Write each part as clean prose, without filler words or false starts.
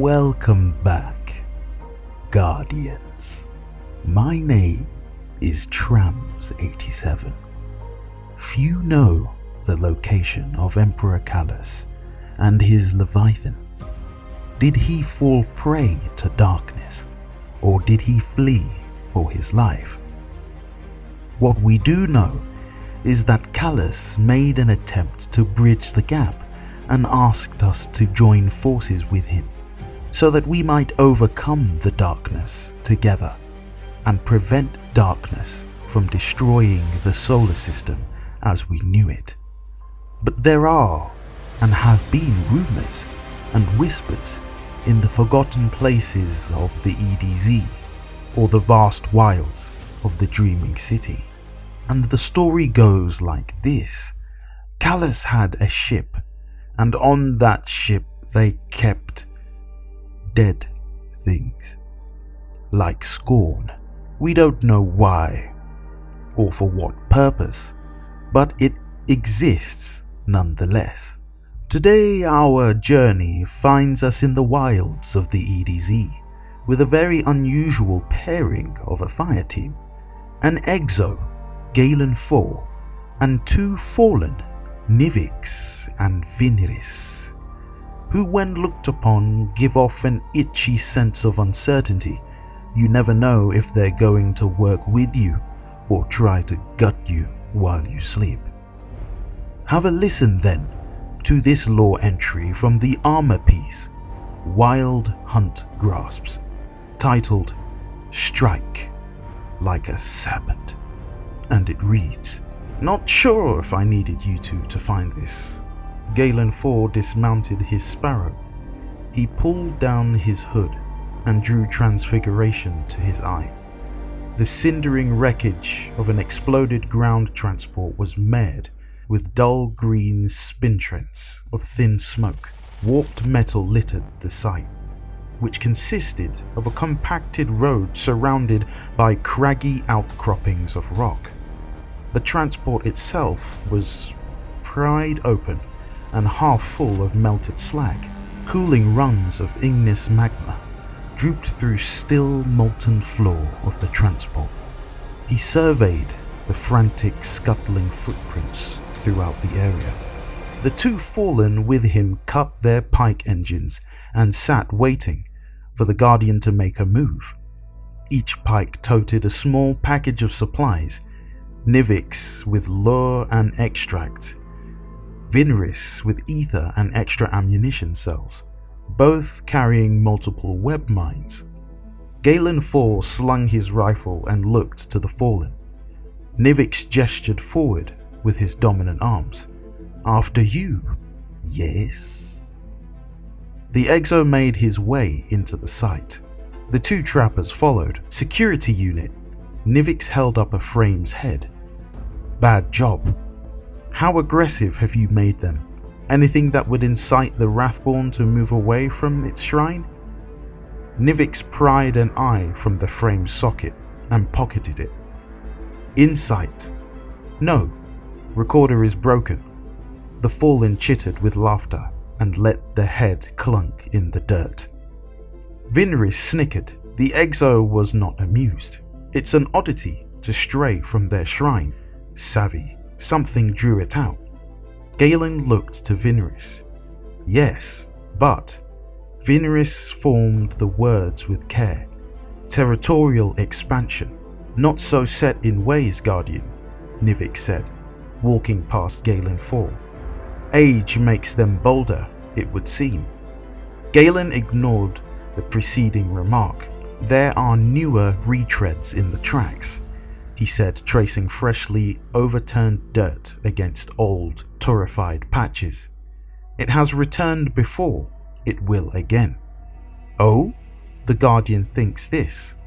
Welcome back, Guardians. My name is Trams87. Few know the location of Emperor Callus and his Leviathan. Did he fall prey to darkness, or did he flee for his life? What we do know is that Callus made an attempt to bridge the gap and asked us to join forces with him so that we might overcome the darkness together and prevent darkness from destroying the solar system as we knew it. But there are and have been rumours and whispers in the forgotten places of the EDZ, or the vast wilds of the Dreaming City. And the story goes like this. Callus had a ship, and on that ship they kept dead things, like scorn. We don't know why or for what purpose, but it exists nonetheless. Today our journey finds us in the wilds of the EDZ with a very unusual pairing of a fire team, an Exo, Galen 4, and two fallen, Nivix and Vinris, who when looked upon give off an itchy sense of uncertainty. You never know if they're going to work with you or try to gut you while you sleep. Have a listen then to this lore entry from the armor piece Wild Hunt Grasps, titled Strike Like a Sabbath, and it reads, "Not sure if I needed you two to find this." Galen 4 dismounted his sparrow. He pulled down his hood and drew transfiguration to his eye. The cindering wreckage of an exploded ground transport was marred with dull green spintrents of thin smoke. Warped metal littered the site, which consisted of a compacted road surrounded by craggy outcroppings of rock. The transport itself was pried open and half full of melted slag. Cooling rungs of igneous magma drooped through still molten floor of the transport. He surveyed the frantic scuttling footprints throughout the area. The two fallen with him cut their pike engines and sat waiting for the Guardian to make a move. Each pike toted a small package of supplies, Nivix with lure and extract, Vinris with ether and extra ammunition cells, both carrying multiple web mines. Galen 4 slung his rifle and looked to the fallen. Nivix gestured forward with his dominant arms. "After you, yes." The Exo made his way into the site. The two trappers followed. "Security unit." Nivix held up a frame's head. "Bad job. How aggressive have you made them? Anything that would incite the Wrathborn to move away from its shrine?" Nivix pried an eye from the frame's socket and pocketed it. "Insight. No. Recorder is broken." The fallen chittered with laughter and let the head clunk in the dirt. Vinris snickered. The Exo was not amused. It's an oddity to stray from their shrine. Savvy. Something drew it out. Galen looked to Vinris. "Yes, but..." Vinris formed the words with care. "Territorial expansion. Not so set in ways, Guardian," Nivix said, walking past Galen 4. "Age makes them bolder, it would seem." Galen ignored the preceding remark. "There are newer retreads in the tracks," he said, tracing freshly overturned dirt against old, torrified patches. "It has returned before, it will again." "Oh? The Guardian thinks this."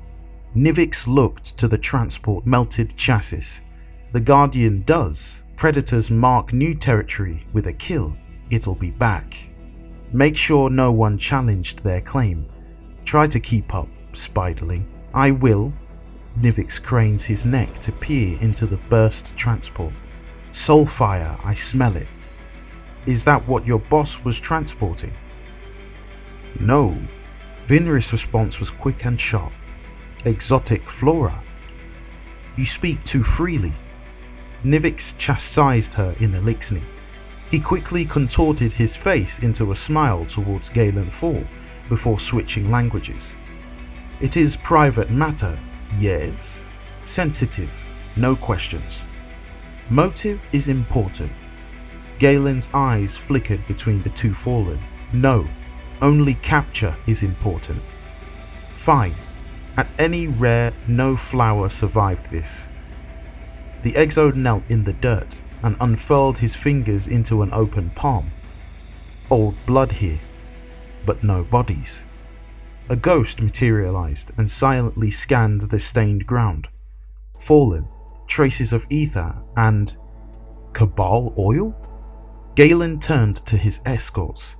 Nivix looked to the transport melted chassis. "The Guardian does. Predators mark new territory with a kill. It'll be back. Make sure no one challenged their claim. Try to keep up, Spiderling." "I will." Nivix cranes his neck to peer into the burst transport. "Soulfire, I smell it." "Is that what your boss was transporting?" "No, Vinris' response was quick and sharp. Exotic flora. You speak too freely. Nivix chastised her in Elixni. He quickly contorted his face into a smile towards Galen 4 before switching languages. It is private matter, yes. Sensitive, no questions. Motive is important. Galen's eyes flickered between the two fallen. No, only capture is important. Fine. At any rare, no flower survived this. The exo knelt in the dirt and unfurled his fingers into an open palm. Old blood here, but no bodies. A ghost materialized and silently scanned the stained ground. Fallen, traces of ether, and cabal oil? Galen turned to his escorts.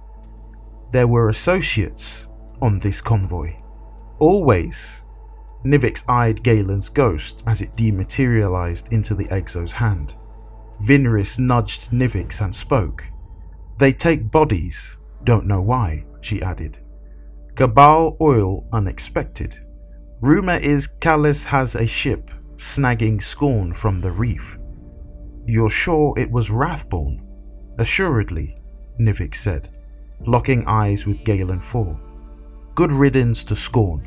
There were associates on this convoy. Always. Nivix eyed Galen's ghost as it dematerialized into the exo's hand. Vinris nudged Nivix and spoke. They take bodies, don't know why, she added. Cabal oil unexpected. Rumour is Callis has a ship snagging scorn from the reef. You're sure it was Wrathborn? Assuredly, Nivix said, locking eyes with Galen 4. Good riddance to scorn.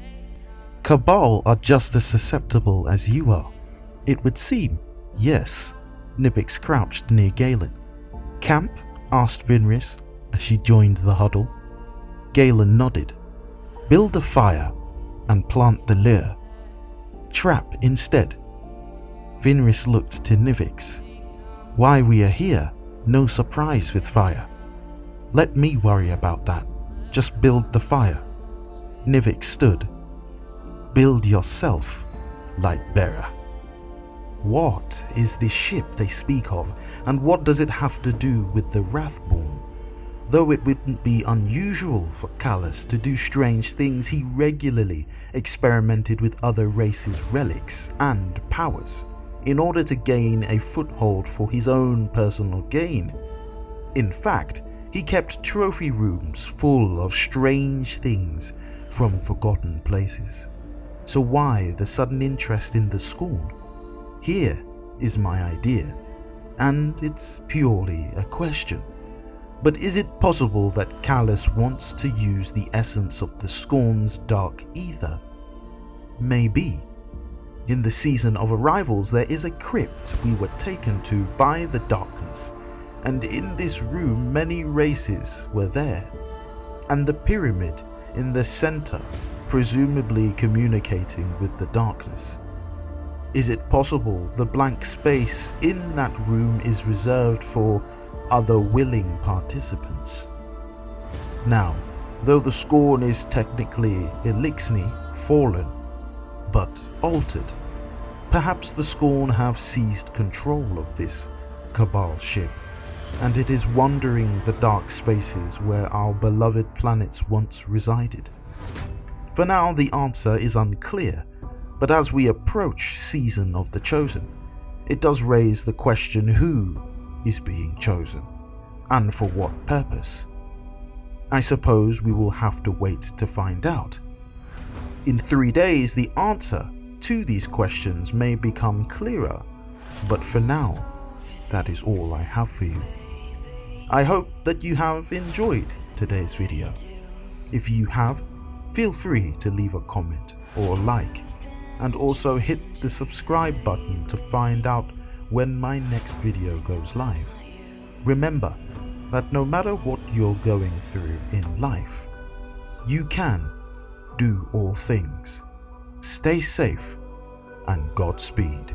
Cabal are just as susceptible as you are. It would seem, yes. Nivix crouched near Galen. Camp? Asked Vinris as she joined the huddle. Galen nodded. Build a fire and plant the lure. Trap instead. Vinris looked to Nivix. Why we are here, no surprise with fire. Let me worry about that. Just build the fire. Nivix stood. Build yourself, Lightbearer. What is this ship they speak of, and what does it have to do with the Wrathborn? Though it wouldn't be unusual for Callis to do strange things, he regularly experimented with other races' relics and powers in order to gain a foothold for his own personal gain. In fact, he kept trophy rooms full of strange things from forgotten places. So why the sudden interest in the Scorn? Here is my idea, and it's purely a question. But is it possible that Callis wants to use the essence of the Scorn's dark ether? Maybe. In the season of arrivals there is a crypt we were taken to by the darkness, and in this room many races were there, and the pyramid in the center presumably communicating with the darkness. Is it possible the blank space in that room is reserved for other willing participants? Now, though the Scorn is technically Elixni, fallen, but altered, perhaps the Scorn have seized control of this Cabal ship, and it is wandering the dark spaces where our beloved planets once resided. For now the answer is unclear, but as we approach Season of the Chosen, it does raise the question who is being chosen, and for what purpose. I suppose we will have to wait to find out. In 3 days the answer to these questions may become clearer, but for now, that is all I have for you. I hope that you have enjoyed today's video. If you have, feel free to leave a comment or a like, and also hit the subscribe button to find out when my next video goes live. Remember that no matter what you're going through in life, you can do all things. Stay safe and Godspeed.